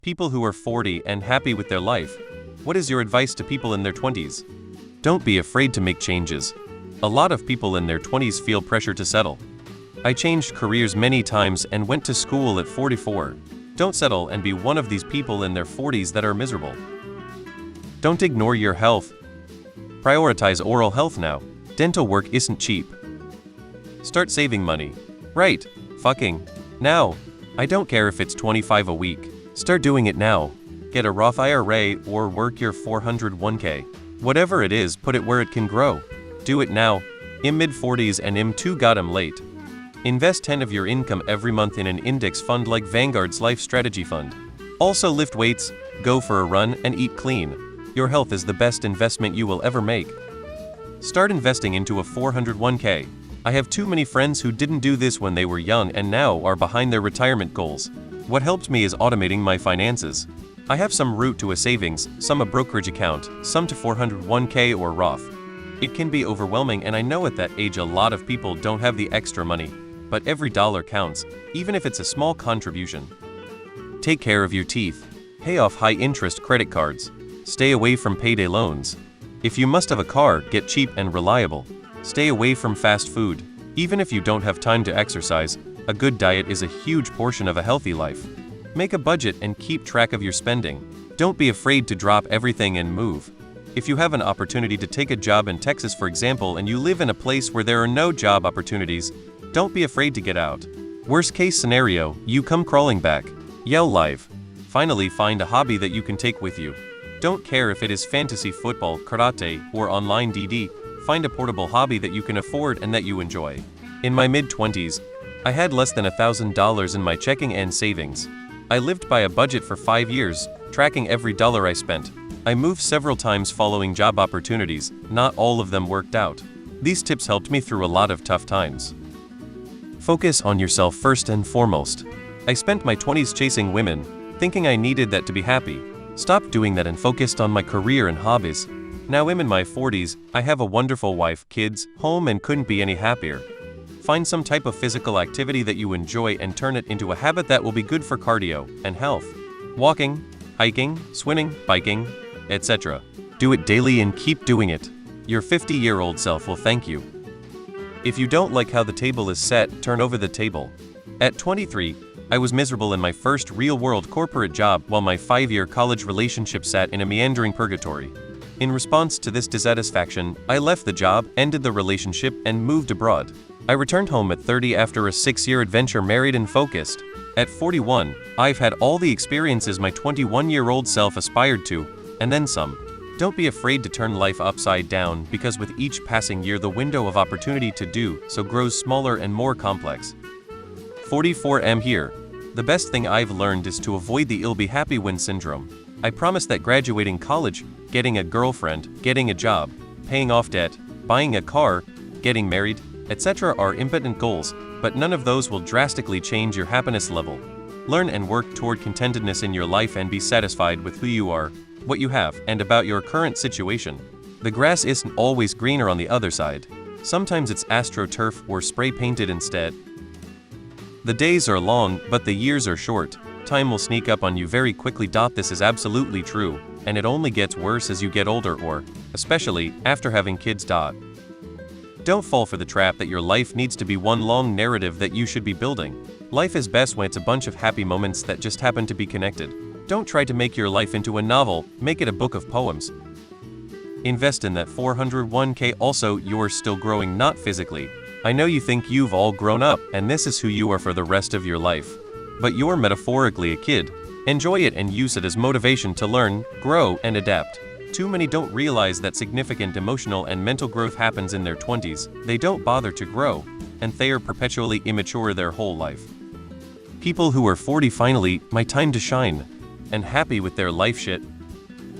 People who are 40 and happy with their life. What is your advice to people in their 20s? Don't be afraid to make changes. A lot of people in their 20s feel pressure to settle. I changed careers many times and went to school at 44. Don't settle and be one of these people in their 40s that are miserable. Don't ignore your health. Prioritize oral health now. Dental work isn't cheap. Start saving money. Right. Fucking. Now. I don't care if it's 25 a week. Start doing it now. Get a Roth IRA or work your 401k. Whatever it is, put it where it can grow. Do it now. I'm mid-40s and I'm too goddamn late. Invest 10 of your income every month in an index fund like Vanguard's Life Strategy Fund. Also lift weights, go for a run, and eat clean. Your health is the best investment you will ever make. Start investing into a 401k. I have too many friends who didn't do this when they were young and now are behind their retirement goals. What helped me is automating my finances. I have some route to a savings, some a brokerage account, some to 401k or Roth. It can be overwhelming, and I know at that age a lot of people don't have the extra money, but every dollar counts, even if it's a small contribution. Take care of your teeth. Pay off high-interest credit cards. Stay away from payday loans. If you must have a car, get cheap and reliable. Stay away from fast food. Even if you don't have time to exercise, a good diet is a huge portion of a healthy life. Make a budget and keep track of your spending. Don't be afraid to drop everything and move. If you have an opportunity to take a job in Texas, for example, and you live in a place where there are no job opportunities, don't be afraid to get out. Worst case scenario, you come crawling back. Yell live. Finally, find a hobby that you can take with you. Don't care if it is fantasy football, karate, or online DD, find a portable hobby that you can afford and that you enjoy. In my mid-20s, I had less than $1,000 in my checking and savings. I lived by a budget for 5 years, tracking every dollar I spent. I moved several times following job opportunities, not all of them worked out. These tips helped me through a lot of tough times. Focus on yourself first and foremost. I spent my 20s chasing women, thinking I needed that to be happy. Stopped doing that and focused on my career and hobbies. Now I'm in my 40s, I have a wonderful wife, kids, home, and couldn't be any happier. Find some type of physical activity that you enjoy and turn it into a habit that will be good for cardio and health. Walking, hiking, swimming, biking, etc. Do it daily and keep doing it. Your 50-year-old self will thank you. If you don't like how the table is set, turn over the table. At 23, I was miserable in my first real-world corporate job while my 5-year college relationship sat in a meandering purgatory. In response to this dissatisfaction, I left the job, ended the relationship, and moved abroad. I returned home at 30 after a 6-year adventure, married and focused. At 41, I've had all the experiences my 21-year-old self aspired to, and then some. Don't be afraid to turn life upside down, because with each passing year the window of opportunity to do so grows smaller and more complex. 44M here. The best thing I've learned is to avoid the "I'll be happy when" syndrome. I promise that graduating college, getting a girlfriend, getting a job, paying off debt, buying a car, getting married, etc. are impotent goals, but none of those will drastically change your happiness level. Learn and work toward contentedness in your life and be satisfied with who you are, what you have, and about your current situation. The grass isn't always greener on the other side. Sometimes it's AstroTurf or spray painted instead. The days are long, but the years are short. Time will sneak up on you very quickly. This is absolutely true, and it only gets worse as you get older, or, especially, after having kids. Don't fall for the trap that your life needs to be one long narrative that you should be building. Life is best when it's a bunch of happy moments that just happen to be connected. Don't try to make your life into a novel, make it a book of poems. Invest in that 401k. Also, you're still growing, not physically. I know you think you've all grown up, and this is who you are for the rest of your life. But you're metaphorically a kid. Enjoy it and use it as motivation to learn, grow, and adapt. Too many don't realize that significant emotional and mental growth happens in their 20s. They don't bother to grow, and they are perpetually immature their whole life. People who are 40 finally, my time to shine, and happy with their life shit.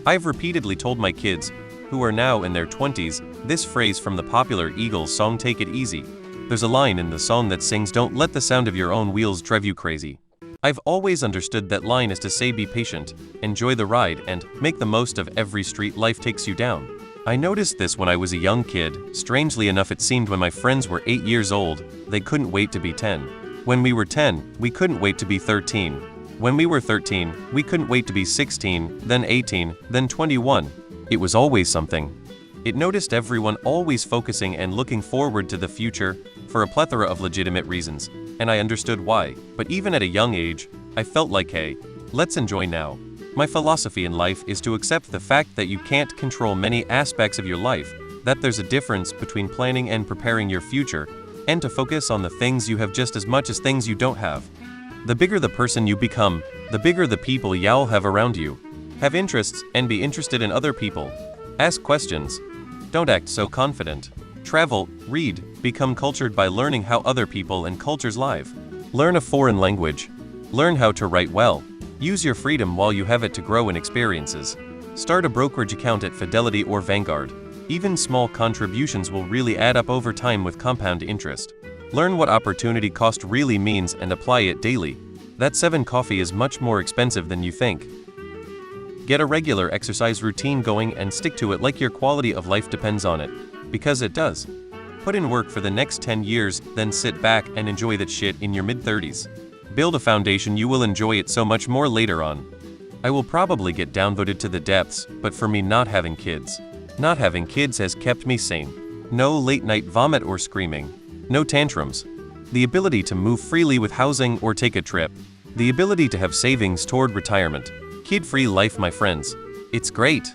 I've repeatedly told my kids, who are now in their 20s, this phrase from the popular Eagles song "Take It Easy." There's a line in the song that sings, "Don't let the sound of your own wheels drive you crazy." I've always understood that line is to say be patient, enjoy the ride, and make the most of every street life takes you down. I noticed this when I was a young kid. Strangely enough, it seemed when my friends were 8 years old, they couldn't wait to be 10. When we were 10, we couldn't wait to be 13. When we were 13, we couldn't wait to be 16, then 18, then 21. It was always something. It noticed everyone always focusing and looking forward to the future for a plethora of legitimate reasons, and I understood why. But even at a young age, I felt like, hey, let's enjoy now. My philosophy in life is to accept the fact that you can't control many aspects of your life, that there's a difference between planning and preparing your future, and to focus on the things you have just as much as things you don't have. The bigger the person you become, the bigger the people you'll have around you. Have interests and be interested in other people. Ask questions. Don't act so confident. Travel, read, become cultured by learning how other people and cultures live. Learn a foreign language. Learn how to write well. Use your freedom while you have it to grow in experiences. Start a brokerage account at Fidelity or Vanguard. Even small contributions will really add up over time with compound interest. Learn what opportunity cost really means and apply it daily. That 7 coffee is much more expensive than you think. Get a regular exercise routine going and stick to it like your quality of life depends on it. Because it does. Put in work for the next 10 years, then sit back and enjoy that shit in your mid-30s. Build a foundation, you will enjoy it so much more later on. I will probably get downvoted to the depths, but for me, not having kids has kept me sane. No late night vomit or screaming. No tantrums. The ability to move freely with housing or take a trip. The ability to have savings toward retirement. Kid-free life, my friends. It's great.